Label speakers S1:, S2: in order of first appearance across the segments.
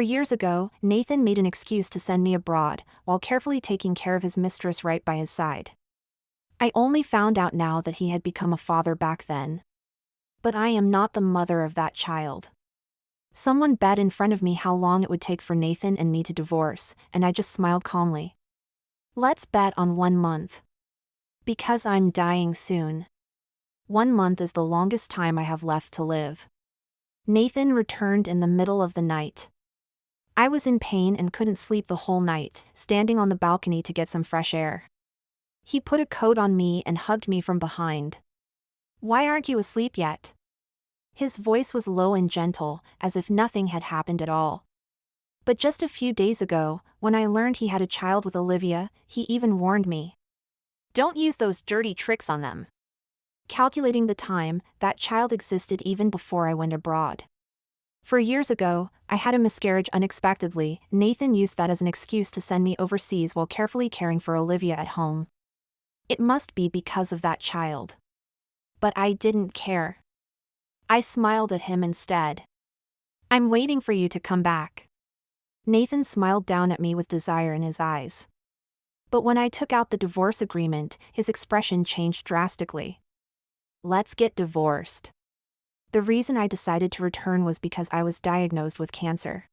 S1: Years ago, Nathan made an excuse to send me abroad, while carefully taking care of his mistress right by his side. I only found out now that he had become a father back then. But I am not the mother of that child. Someone bet in front of me how long it would take for Nathan and me to divorce, and I just smiled calmly. Let's bet on 1 month. Because I'm dying soon. 1 month is the longest time I have left to live. Nathan returned in the middle of the night. I was in pain and couldn't sleep the whole night, standing on the balcony to get some fresh air. He put a coat on me and hugged me from behind. Why aren't you asleep yet? His voice was low and gentle, as if nothing had happened at all. But just a few days ago, when I learned he had a child with Olivia, he even warned me. Don't use those dirty tricks on them. Calculating the time, that child existed even before I went abroad. 4 years ago, I had a miscarriage unexpectedly. Nathan used that as an excuse to send me overseas while carefully caring for Olivia at home. It must be because of that child. But I didn't care. I smiled at him instead. I'm waiting for you to come back. Nathan smiled down at me with desire in his eyes. But when I took out the divorce agreement, his expression changed drastically. Let's get divorced. The reason I decided to return was because I was diagnosed with cancer.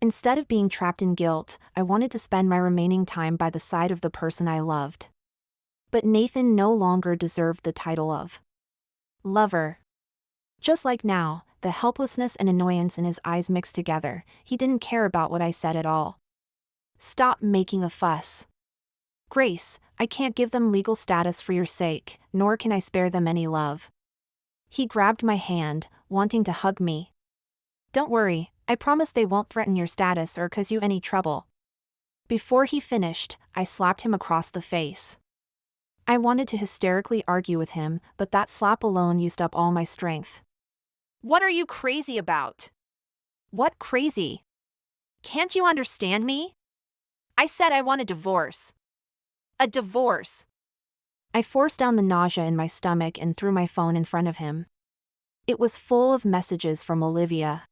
S1: Instead of being trapped in guilt, I wanted to spend my remaining time by the side of the person I loved. But Nathan no longer deserved the title of lover. Just like now, the helplessness and annoyance in his eyes mixed together. He didn't care about what I said at all. Stop making a fuss. Grace, I can't give them legal status for your sake, nor can I spare them any love. He grabbed my hand, wanting to hug me. Don't worry, I promise they won't threaten your status or cause you any trouble. Before he finished, I slapped him across the face. I wanted to hysterically argue with him, but that slap alone used up all my strength. What are you crazy about? What crazy? Can't you understand me? I said I want a divorce. A divorce. I forced down the nausea in my stomach and threw my phone in front of him. It was full of messages from Olivia.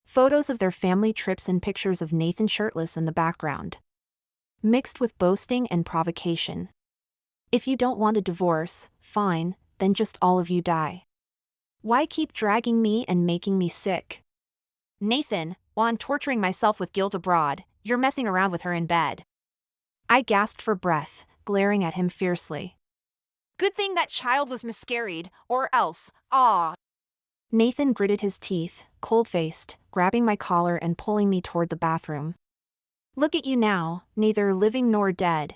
S1: Photos of their family trips and pictures of Nathan shirtless in the background. Mixed with boasting and provocation. If you don't want a divorce, fine, then just all of you die. Why keep dragging me and making me sick? Nathan, while I'm torturing myself with guilt abroad, you're messing around with her in bed. I gasped for breath, glaring at him fiercely. Good thing that child was miscarried, or else, Nathan gritted his teeth, cold-faced, grabbing my collar and pulling me toward the bathroom. Look at you now, neither living nor dead.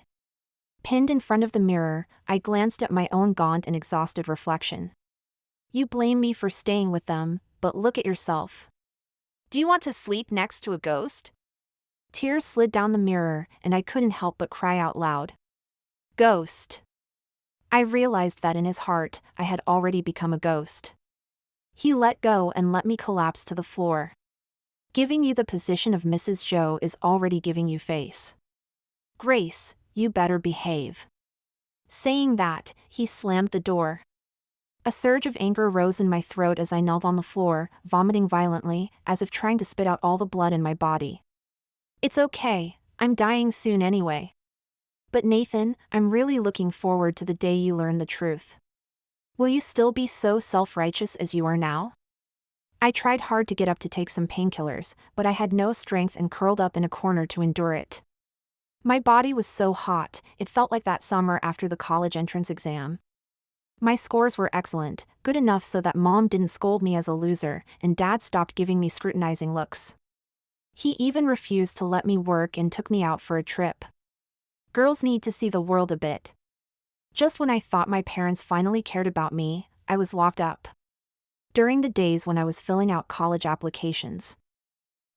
S1: Pinned in front of the mirror, I glanced at my own gaunt and exhausted reflection. You blame me for staying with them, but look at yourself. Do you want to sleep next to a ghost? Tears slid down the mirror, and I couldn't help but cry out loud. Ghost. I realized that in his heart, I had already become a ghost. He let go and let me collapse to the floor. Giving you the position of Mrs. Joe is already giving you face. Grace, you better behave. Saying that, he slammed the door. A surge of anger rose in my throat as I knelt on the floor, vomiting violently, as if trying to spit out all the blood in my body. It's okay, I'm dying soon anyway. But Nathan, I'm really looking forward to the day you learn the truth. Will you still be so self-righteous as you are now? I tried hard to get up to take some painkillers, but I had no strength and curled up in a corner to endure it. My body was so hot, it felt like that summer after the college entrance exam. My scores were excellent, good enough so that Mom didn't scold me as a loser, and Dad stopped giving me scrutinizing looks. He even refused to let me work and took me out for a trip. Girls need to see the world a bit. Just when I thought my parents finally cared about me, I was locked up. During the days when I was filling out college applications.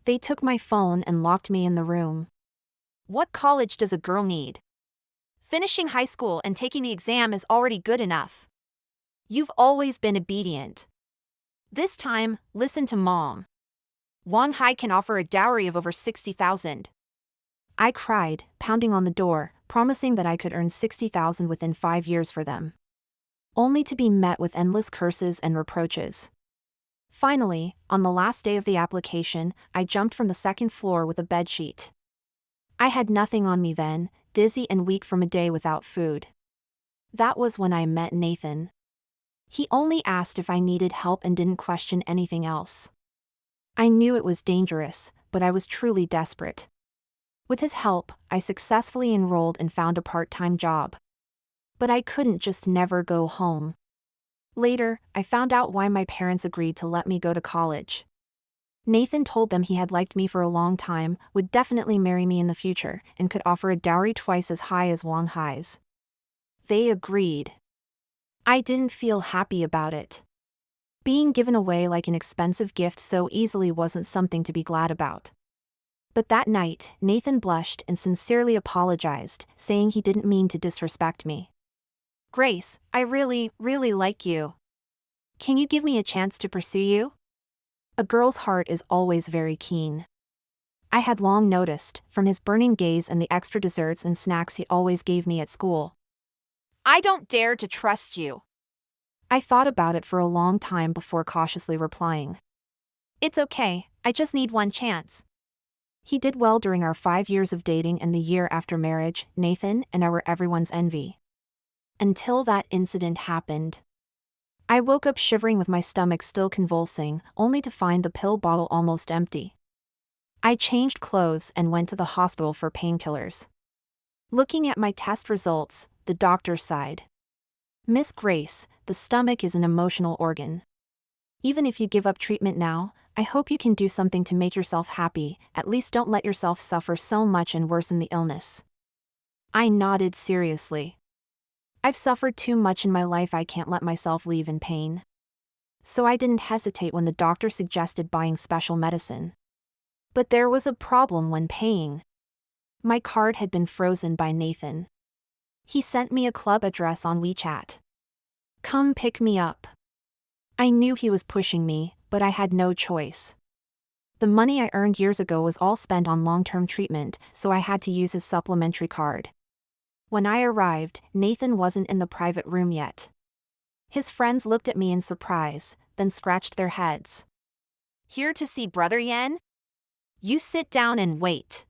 S1: They took my phone and locked me in the room. What college does a girl need? Finishing high school and taking the exam is already good enough. You've always been obedient. This time, listen to Mom. Wang Hai can offer a dowry of over 60,000. I cried, pounding on the door, promising that I could earn 60,000 within 5 years for them. Only to be met with endless curses and reproaches. Finally, on the last day of the application, I jumped from the second floor with a bedsheet. I had nothing on me then, dizzy and weak from a day without food. That was when I met Nathan. He only asked if I needed help and didn't question anything else. I knew it was dangerous, but I was truly desperate. With his help, I successfully enrolled and found a part-time job. But I couldn't just never go home. Later, I found out why my parents agreed to let me go to college. Nathan told them he had liked me for a long time, would definitely marry me in the future, and could offer a dowry twice as high as Wang Hai's. They agreed. I didn't feel happy about it. Being given away like an expensive gift so easily wasn't something to be glad about. But that night, Nathan blushed and sincerely apologized, saying he didn't mean to disrespect me. "Grace, I really like you. Can you give me a chance to pursue you?" A girl's heart is always very keen. I had long noticed, from his burning gaze and the extra desserts and snacks he always gave me at school. "I don't dare to trust you." I thought about it for a long time before cautiously replying. "It's okay, I just need one chance." He did well during our 5 years of dating, and the year after marriage, Nathan and I were everyone's envy. Until that incident happened. I woke up shivering with my stomach still convulsing, only to find the pill bottle almost empty. I changed clothes and went to the hospital for painkillers. Looking at my test results, the doctor sighed. "Miss Grace, the stomach is an emotional organ. Even if you give up treatment now, I hope you can do something to make yourself happy. At least don't let yourself suffer so much and worsen the illness." I nodded seriously. I've suffered too much in my life, I can't let myself leave in pain. So I didn't hesitate when the doctor suggested buying special medicine. But there was a problem when paying. My card had been frozen by Nathan. He sent me a club address on WeChat. "Come pick me up." I knew he was pushing me, but I had no choice. The money I earned years ago was all spent on long-term treatment, so I had to use his supplementary card. When I arrived, Nathan wasn't in the private room yet. His friends looked at me in surprise, then scratched their heads. "Here to see Brother Yan? You sit down and wait."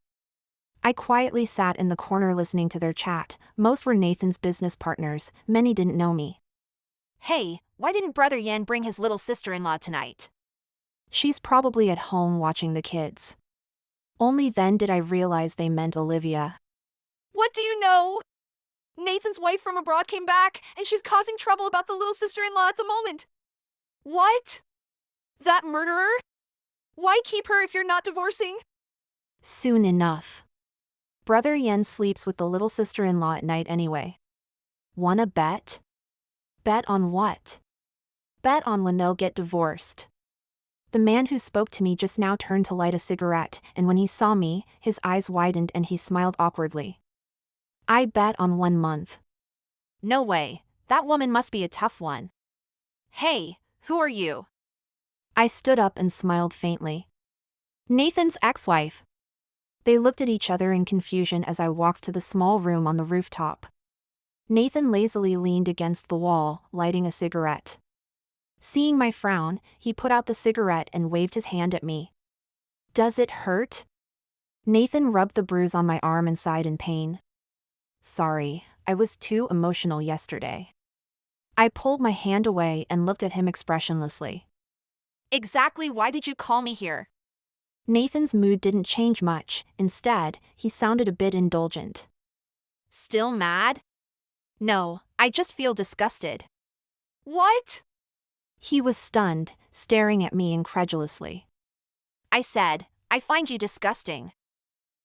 S1: I quietly sat in the corner listening to their chat. Most were Nathan's business partners, many didn't know me. "Hey, why didn't Brother Yan bring his little sister-in-law tonight?" "She's probably at home watching the kids." Only then did I realize they meant Olivia.
S2: "What do you know? Nathan's wife from abroad came back, and she's causing trouble about the little sister-in-law at the moment." "What? That murderer? Why keep her if you're not divorcing?"
S1: "Soon enough. Brother Yan sleeps with the little sister-in-law at night anyway." "Wanna bet?" "Bet on what?" "Bet on when they'll get divorced." The man who spoke to me just now turned to light a cigarette, and when he saw me, his eyes widened and he smiled awkwardly. "I bet on 1 month." "No way, that woman must be a tough one." "Hey, who are you?" I stood up and smiled faintly. "Nathan's ex-wife." They looked at each other in confusion as I walked to the small room on the rooftop. Nathan lazily leaned against the wall, lighting a cigarette. Seeing my frown, he put out the cigarette and waved his hand at me. "Does it hurt?" Nathan rubbed the bruise on my arm and sighed in pain. "Sorry, I was too emotional yesterday." I pulled my hand away and looked at him expressionlessly. "Exactly why did you call me here?" Nathan's mood didn't change much. Instead, he sounded a bit indulgent. "Still mad?" "No, I just feel disgusted."
S2: "What?"
S1: He was stunned, staring at me incredulously. "I said, I find you disgusting."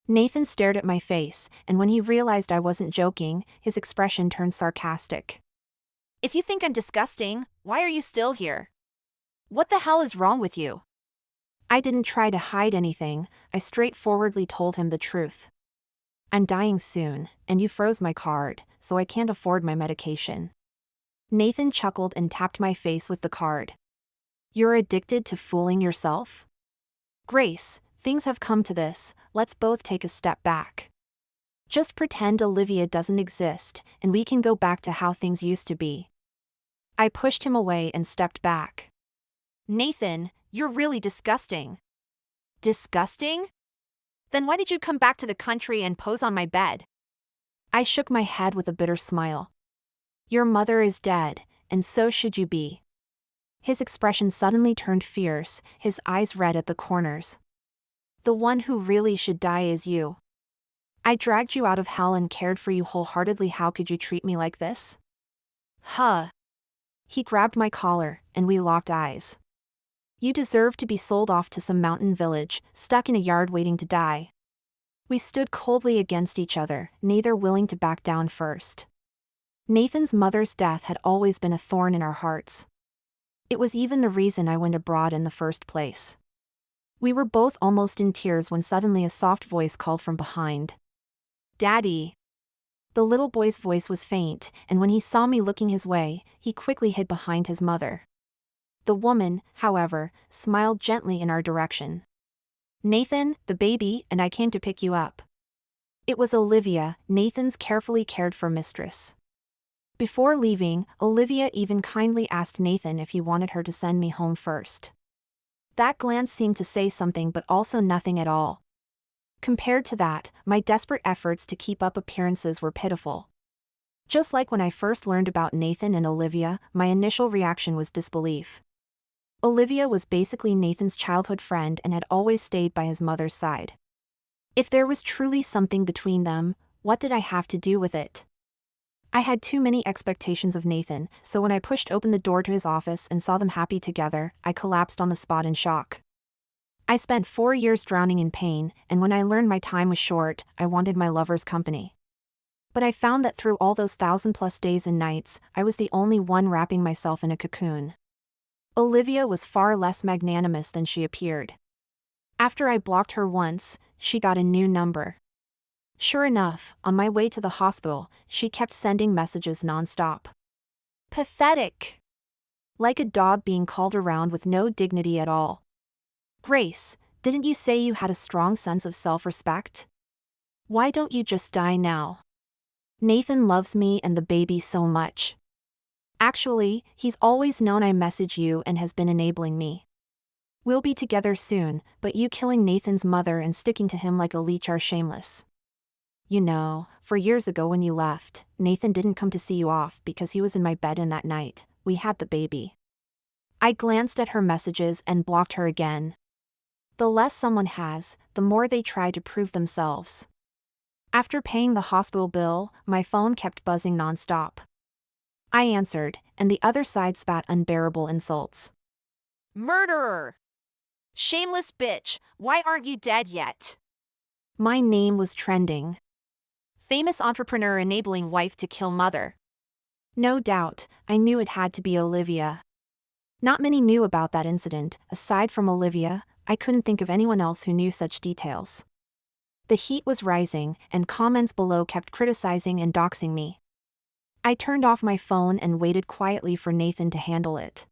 S1: Nathan stared at my face, and when he realized I wasn't joking, his expression turned sarcastic. "If you think I'm disgusting, why are you still here? What the hell is wrong with you?" I didn't try to hide anything, I straightforwardly told him the truth. "I'm dying soon, and you froze my card, so I can't afford my medication." Nathan chuckled and tapped my face with the card. "You're addicted to fooling yourself? Grace, things have come to this, let's both take a step back. Just pretend Olivia doesn't exist, and we can go back to how things used to be." I pushed him away and stepped back.
S2: Nathan, you're really disgusting. Disgusting? Then why did you come back to the country and pose on my bed?
S1: I shook my head with a bitter smile. Your mother is dead, and so should you be. His expression suddenly turned fierce, his eyes red at the corners. The one who really should die is you. I dragged you out of hell and cared for you wholeheartedly. How could you treat me like this?
S2: Huh.
S1: He grabbed my collar, and we locked eyes. You deserve to be sold off to some mountain village, stuck in a yard waiting to die. We stood coldly against each other, neither willing to back down first. Nathan's mother's death had always been a thorn in our hearts. It was even the reason I went abroad in the first place. We were both almost in tears when suddenly a soft voice called from behind. Daddy. The little boy's voice was faint, and when he saw me looking his way, he quickly hid behind his mother. The woman, however, smiled gently in our direction. Nathan, the baby, and I came to pick you up. It was Olivia, Nathan's carefully cared for mistress. Before leaving, Olivia even kindly asked Nathan if he wanted her to send me home first. That glance seemed to say something but also nothing at all. Compared to that, my desperate efforts to keep up appearances were pitiful. Just like when I first learned about Nathan and Olivia, my initial reaction was disbelief. Olivia was basically Nathan's childhood friend and had always stayed by his mother's side. If there was truly something between them, what did I have to do with it? I had too many expectations of Nathan, so when I pushed open the door to his office and saw them happy together, I collapsed on the spot in shock. I spent 4 years drowning in pain, and when I learned my time was short, I wanted my lover's company. But I found that through all those 1,000+ days and nights, I was the only one wrapping myself in a cocoon. Olivia was far less magnanimous than she appeared. After I blocked her once, she got a new number. Sure enough, on my way to the hospital, she kept sending messages non-stop. Pathetic. Like a dog being called around with no dignity at all. Grace, didn't you say you had a strong sense of self-respect? Why don't you just die now? Nathan loves me and the baby so much. Actually, he's always known I message you and has been enabling me. We'll be together soon, but you killing Nathan's mother and sticking to him like a leech are shameless. You know, 4 years ago when you left, Nathan didn't come to see you off because he was in my bed, and that night, we had the baby. I glanced at her messages and blocked her again. The less someone has, the more they try to prove themselves. After paying the hospital bill, my phone kept buzzing non-stop. I answered, and the other side spat unbearable insults.
S2: Murderer! Shameless bitch, why aren't you dead yet?
S1: My name was trending.
S2: Famous entrepreneur enabling wife to kill mother.
S1: No doubt, I knew it had to be Olivia. Not many knew about that incident. Aside from Olivia, I couldn't think of anyone else who knew such details. The heat was rising, and comments below kept criticizing and doxing me. I turned off my phone and waited quietly for Nathan to handle it.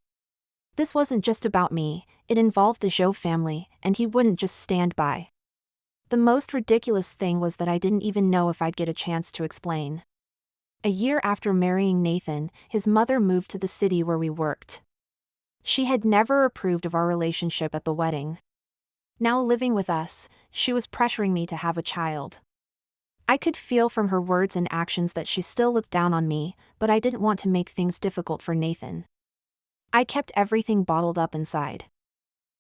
S1: This wasn't just about me, it involved the Zhou family, and he wouldn't just stand by. The most ridiculous thing was that I didn't even know if I'd get a chance to explain. A year after marrying Nathan, his mother moved to the city where we worked. She had never approved of our relationship at the wedding. Now living with us, she was pressuring me to have a child. I could feel from her words and actions that she still looked down on me, but I didn't want to make things difficult for Nathan. I kept everything bottled up inside.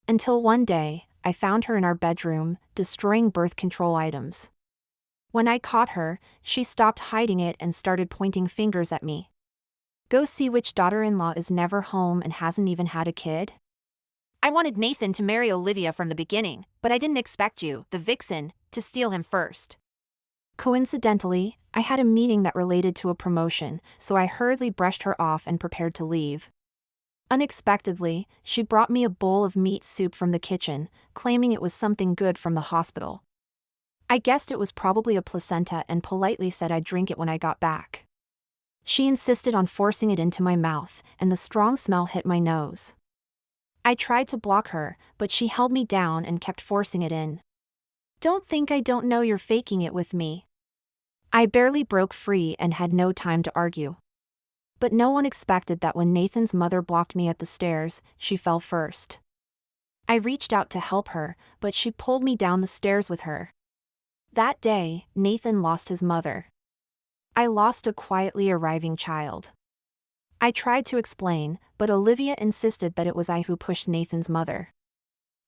S1: Until one day, I found her in our bedroom, destroying birth control items. When I caught her, she stopped hiding it and started pointing fingers at me. Go see which daughter-in-law is never home and hasn't even had a kid?
S2: I wanted Nathan to marry Olivia from the beginning, but I didn't expect you, the vixen, to steal him first.
S1: Coincidentally, I had a meeting that related to a promotion, so I hurriedly brushed her off and prepared to leave. Unexpectedly, she brought me a bowl of meat soup from the kitchen, claiming it was something good from the hospital. I guessed it was probably a placenta and politely said I'd drink it when I got back. She insisted on forcing it into my mouth, and the strong smell hit my nose. I tried to block her, but she held me down and kept forcing it in. Don't think I don't know you're faking it with me. I barely broke free and had no time to argue. But no one expected that when Nathan's mother blocked me at the stairs, she fell first. I reached out to help her, but she pulled me down the stairs with her. That day, Nathan lost his mother. I lost a quietly arriving child. I tried to explain, but Olivia insisted that it was I who pushed Nathan's mother.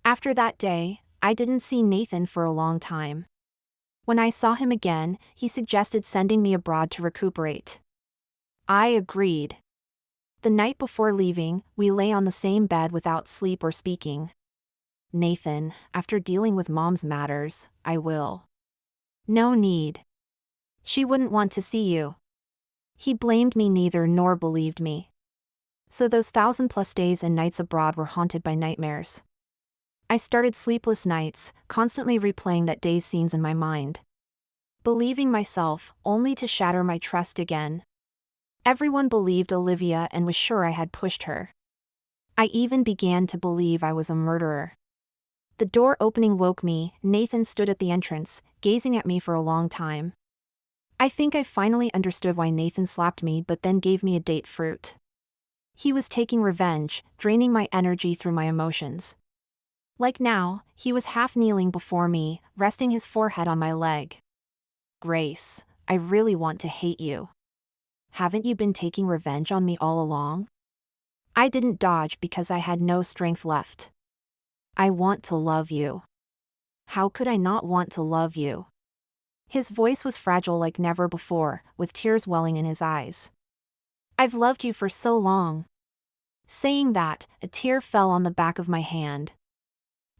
S1: After that day, I didn't see Nathan for a long time. When I saw him again, he suggested sending me abroad to recuperate. I agreed. The night before leaving, we lay on the same bed without sleep or speaking. Nathan, after dealing with Mom's matters, I will. No need. She wouldn't want to see you. He blamed me neither nor believed me. So those 1,000+ days and nights abroad were haunted by nightmares. I started sleepless nights, constantly replaying that day's scenes in my mind. Believing myself, only to shatter my trust again. Everyone believed Olivia and was sure I had pushed her. I even began to believe I was a murderer. The door opening woke me. Nathan stood at the entrance, gazing at me for a long time. I think I finally understood why Nathan slapped me but then gave me a date fruit. He was taking revenge, draining my energy through my emotions. Like now, he was half kneeling before me, resting his forehead on my leg. Grace, I really want to hate you. Haven't you been taking revenge on me all along? I didn't dodge because I had no strength left. I want to love you. How could I not want to love you? His voice was fragile like never before, with tears welling in his eyes. I've loved you for so long. Saying that, a tear fell on the back of my hand.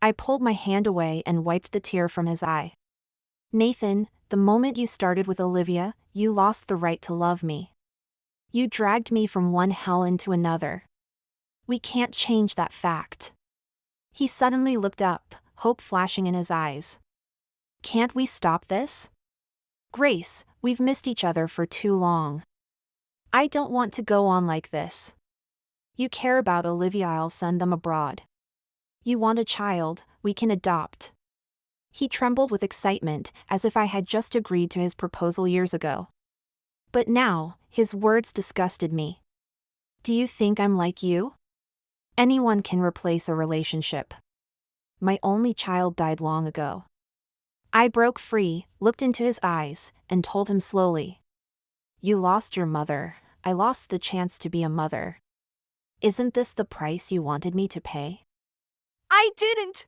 S1: I pulled my hand away and wiped the tear from his eye. Nathan, the moment you started with Olivia, you lost the right to love me. You dragged me from one hell into another. We can't change that fact. He suddenly looked up, hope flashing in his eyes. Can't we stop this? Grace, we've missed each other for too long. I don't want to go on like this. You care about Olivia, I'll send them abroad. You want a child, we can adopt. He trembled with excitement, as if I had just agreed to his proposal years ago. But now, his words disgusted me. Do you think I'm like you? Anyone can replace a relationship. My only child died long ago. I broke free, looked into his eyes, and told him slowly. You lost your mother, I lost the chance to be a mother. Isn't this the price you wanted me to pay?
S2: I didn't.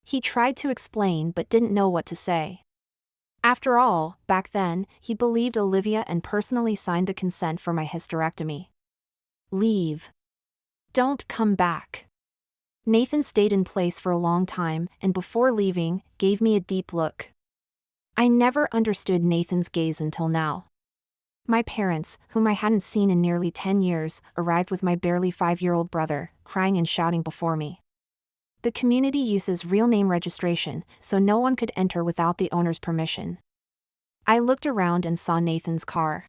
S1: He tried to explain but didn't know what to say. After all, back then, he believed Olivia and personally signed the consent for my hysterectomy. Leave. Don't come back. Nathan stayed in place for a long time and before leaving, gave me a deep look. I never understood Nathan's gaze until now. My parents, whom I hadn't seen in nearly 10 years, arrived with my barely 5-year-old brother, crying and shouting before me. The community uses real name registration, so no one could enter without the owner's permission. I looked around and saw Nathan's car.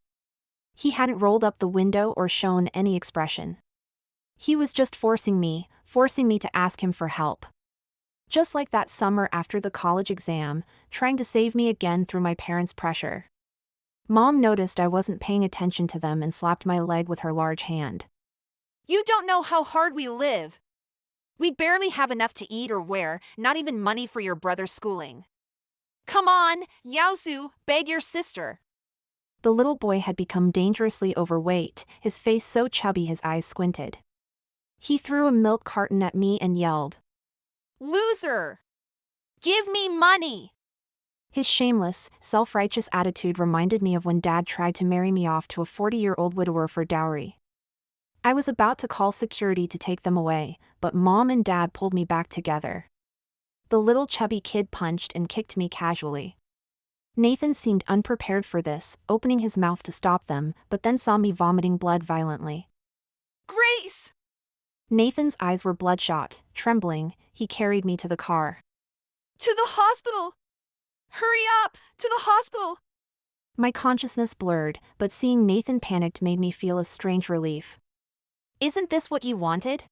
S1: He hadn't rolled up the window or shown any expression. He was just forcing me to ask him for help. Just like that summer after the college exam, trying to save me again through my parents' pressure. Mom noticed I wasn't paying attention to them and slapped my leg with her large hand.
S2: You don't know how hard we live. We barely have enough to eat or wear, not even money for your brother's schooling. Come on, Yaozu, beg your sister.
S1: The little boy had become dangerously overweight, his face so chubby his eyes squinted. He threw a milk carton at me and yelled,
S2: Loser! Give me money!
S1: His shameless, self-righteous attitude reminded me of when Dad tried to marry me off to a 40-year-old widower for dowry. I was about to call security to take them away, but Mom and Dad pulled me back together. The little chubby kid punched and kicked me casually. Nathan seemed unprepared for this, opening his mouth to stop them, but then saw me vomiting blood violently.
S2: Grace!
S1: Nathan's eyes were bloodshot. Trembling, he carried me to the car.
S2: To the hospital! Hurry up! To the hospital!
S1: My consciousness blurred, but seeing Nathan panicked made me feel a strange relief.
S2: Isn't this what you wanted?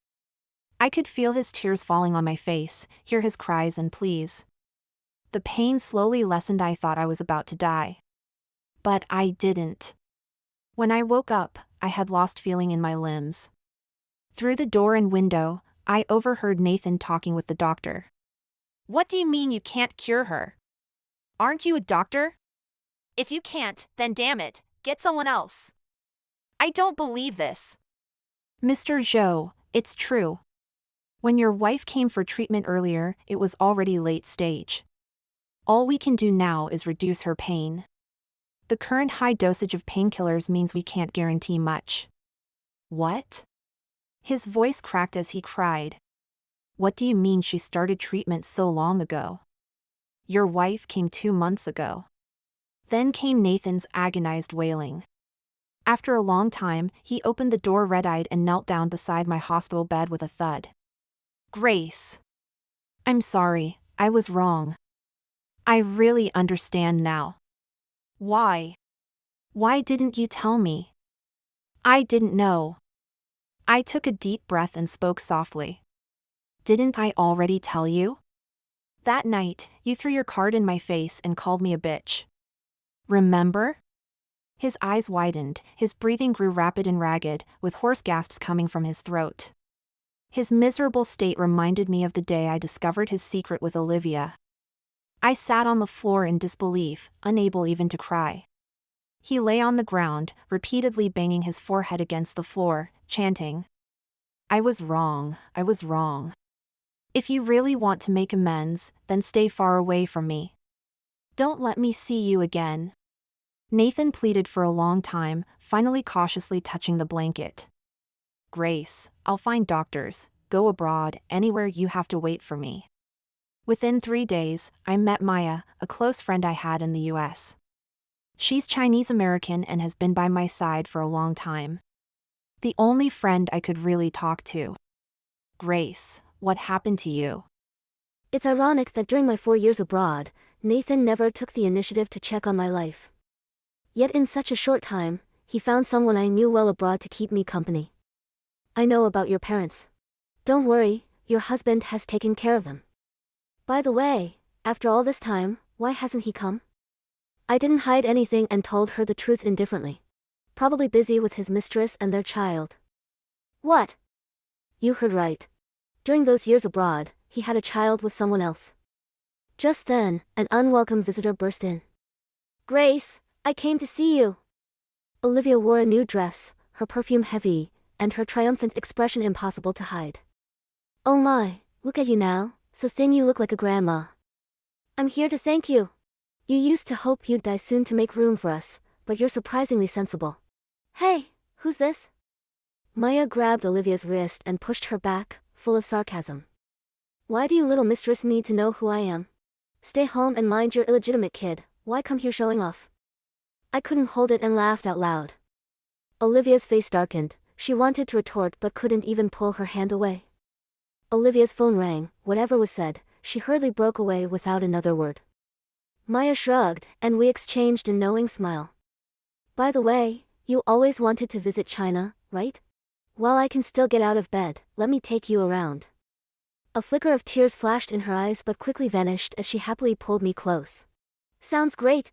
S1: I could feel his tears falling on my face, hear his cries and pleas. The pain slowly lessened. I thought I was about to die. But I didn't. When I woke up, I had lost feeling in my limbs. Through the door and window, I overheard Nathan talking with the doctor. What do you mean you can't cure her? Aren't you a doctor? If you can't, then damn it, get someone else. I don't believe this. Mr. Zhou, it's true. When your wife came for treatment earlier, it was already late stage. All we can do now is reduce her pain. The current high dosage of painkillers means we can't guarantee much. What? His voice cracked as he cried. What do you mean she started treatment so long ago? Your wife came 2 months ago. Then came Nathan's agonized wailing. After a long time, he opened the door red-eyed and knelt down beside my hospital bed with a thud. Grace. I'm sorry, I was wrong. I really understand now. Why? Why didn't you tell me? I didn't know. I took a deep breath and spoke softly. Didn't I already tell you? That night, you threw your card in my face and called me a bitch. Remember? His eyes widened, his breathing grew rapid and ragged, with hoarse gasps coming from his throat. His miserable state reminded me of the day I discovered his secret with Olivia. I sat on the floor in disbelief, unable even to cry. He lay on the ground, repeatedly banging his forehead against the floor, chanting, I was wrong, I was wrong. If you really want to make amends, then stay far away from me. Don't let me see you again. Nathan pleaded for a long time, finally cautiously touching the blanket. Grace, I'll find doctors, go abroad, anywhere you have to wait for me. Within 3 days, I met Maya, a close friend I had in the US. She's Chinese American and has been by my side for a long time. The only friend I could really talk to. Grace, what happened to you?
S3: It's ironic that during my 4 years abroad, Nathan never took the initiative to check on my life. Yet in such a short time, he found someone I knew well abroad to keep me company. I know about your parents. Don't worry, your husband has taken care of them. By the way, after all this time, why hasn't he come? I didn't hide anything and told her the truth indifferently. Probably busy with his mistress and their child. What? You heard right. During those years abroad, he had a child with someone else. Just then, an unwelcome visitor burst in. Grace, I came to see you. Olivia wore a new dress, her perfume heavy, and her triumphant expression impossible to hide. Oh my, look at you now, so thin you look like a grandma. I'm here to thank you. You used to hope you'd die soon to make room for us, but you're surprisingly sensible. Hey, who's this? Maya grabbed Olivia's wrist and pushed her back, full of sarcasm. Why do you little mistress need to know who I am? Stay home and mind your illegitimate kid, why come here showing off? I couldn't hold it and laughed out loud. Olivia's face darkened, she wanted to retort but couldn't even pull her hand away. Olivia's phone rang, whatever was said, she hurriedly broke away without another word. Maya shrugged, and we exchanged a knowing smile. By the way, you always wanted to visit China, right? While I can still get out of bed, let me take you around. A flicker of tears flashed in her eyes but quickly vanished as she happily pulled me close. Sounds great.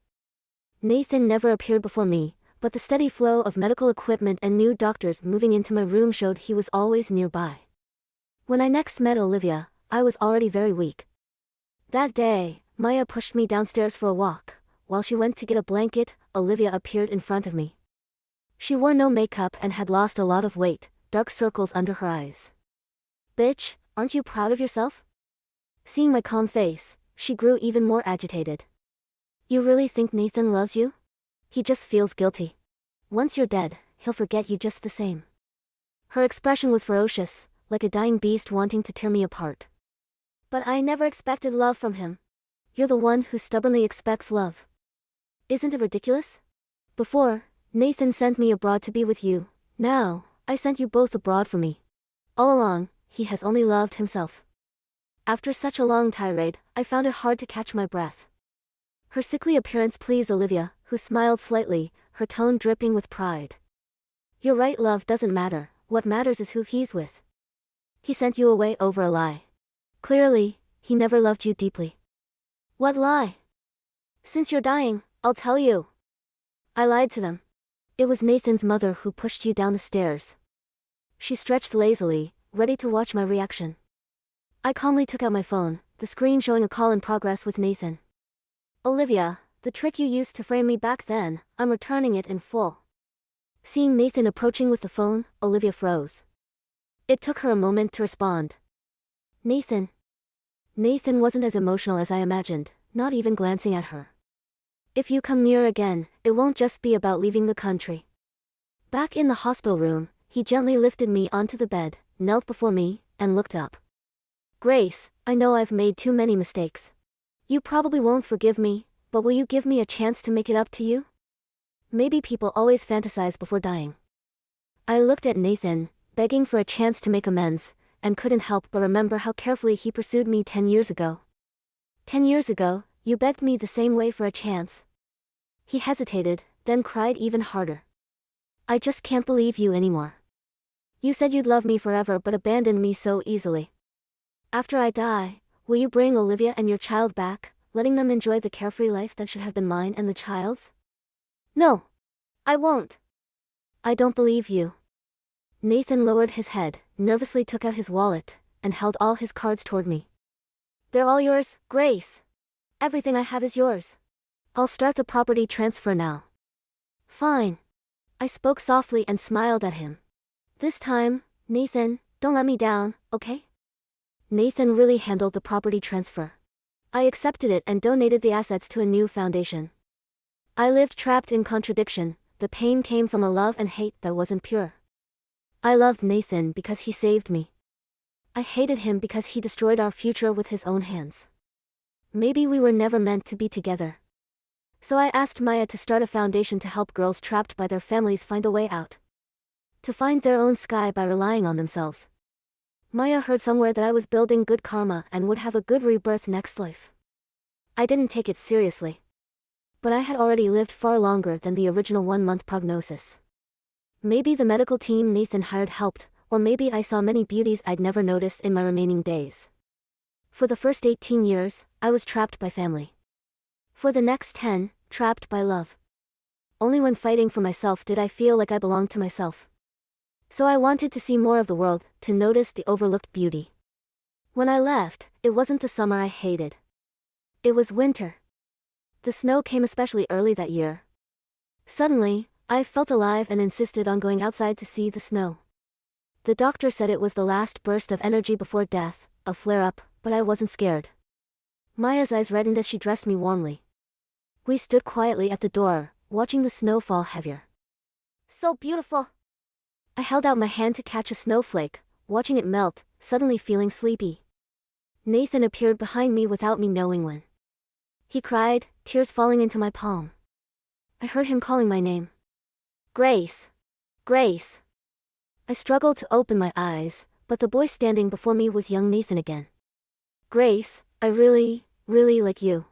S3: Nathan never appeared before me, but the steady flow of medical equipment and new doctors moving into my room showed he was always nearby. When I next met Olivia, I was already very weak. That day, Maya pushed me downstairs for a walk. While she went to get a blanket, Olivia appeared in front of me. She wore no makeup and had lost a lot of weight, dark circles under her eyes. Bitch, aren't you proud of yourself? Seeing my calm face, she grew even more agitated. You really think Nathan loves you? He just feels guilty. Once you're dead, he'll forget you just the same. Her expression was ferocious, like a dying beast wanting to tear me apart. But I never expected love from him. You're the one who stubbornly expects love. Isn't it ridiculous? Before, Nathan sent me abroad to be with you. Now, I sent you both abroad for me. All along, he has only loved himself. After such a long tirade, I found it hard to catch my breath. Her sickly appearance pleased Olivia, who smiled slightly, her tone dripping with pride. You're right, love doesn't matter, what matters is who he's with. He sent you away over a lie. Clearly, he never loved you deeply. What lie? Since you're dying, I'll tell you. I lied to them. It was Nathan's mother who pushed you down the stairs. She stretched lazily, ready to watch my reaction. I calmly took out my phone, the screen showing a call in progress with Nathan. Olivia, the trick you used to frame me back then, I'm returning it in full. Seeing Nathan approaching with the phone, Olivia froze. It took her a moment to respond. Nathan. Nathan wasn't as emotional as I imagined, not even glancing at her. If you come near again, it won't just be about leaving the country. Back in the hospital room, he gently lifted me onto the bed, knelt before me, and looked up. Grace, I know I've made too many mistakes. You probably won't forgive me, but will you give me a chance to make it up to you? Maybe people always fantasize before dying. I looked at Nathan, begging for a chance to make amends, and couldn't help but remember how carefully he pursued me 10 years ago. 10 years ago, you begged me the same way for a chance. He hesitated, then cried even harder. I just can't believe you anymore. You said you'd love me forever but abandoned me so easily. After I die, will you bring Olivia and your child back, letting them enjoy the carefree life that should have been mine and the child's? No. I won't. I don't believe you. Nathan lowered his head, nervously took out his wallet, and held all his cards toward me. They're all yours, Grace. Everything I have is yours. I'll start the property transfer now. Fine. I spoke softly and smiled at him. This time, Nathan, don't let me down, okay? Nathan really handled the property transfer. I accepted it and donated the assets to a new foundation. I lived trapped in contradiction. The pain came from a love and hate that wasn't pure. I loved Nathan because he saved me. I hated him because he destroyed our future with his own hands. Maybe we were never meant to be together. So I asked Maya to start a foundation to help girls trapped by their families find a way out. To find their own sky by relying on themselves. Maya heard somewhere that I was building good karma and would have a good rebirth next life. I didn't take it seriously. But I had already lived far longer than the original 1-month prognosis. Maybe the medical team Nathan hired helped, or maybe I saw many beauties I'd never noticed in my remaining days. For the first 18 years, I was trapped by family. For the next 10, trapped by love. Only when fighting for myself did I feel like I belonged to myself. So I wanted to see more of the world, to notice the overlooked beauty. When I left, it wasn't the summer I hated. It was winter. The snow came especially early that year. Suddenly, I felt alive and insisted on going outside to see the snow. The doctor said it was the last burst of energy before death, a flare-up, but I wasn't scared. Maya's eyes reddened as she dressed me warmly. We stood quietly at the door, watching the snow fall heavier. So beautiful! I held out my hand to catch a snowflake, watching it melt, suddenly feeling sleepy. Nathan appeared behind me without me knowing when. He cried, tears falling into my palm. I heard him calling my name. Grace! Grace! I struggled to open my eyes, but the boy standing before me was young Nathan again. Grace, I really like you.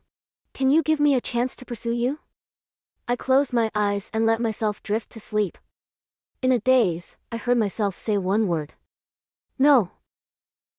S3: Can you give me a chance to pursue you? I closed my eyes and let myself drift to sleep. In a daze, I heard myself say one word. No.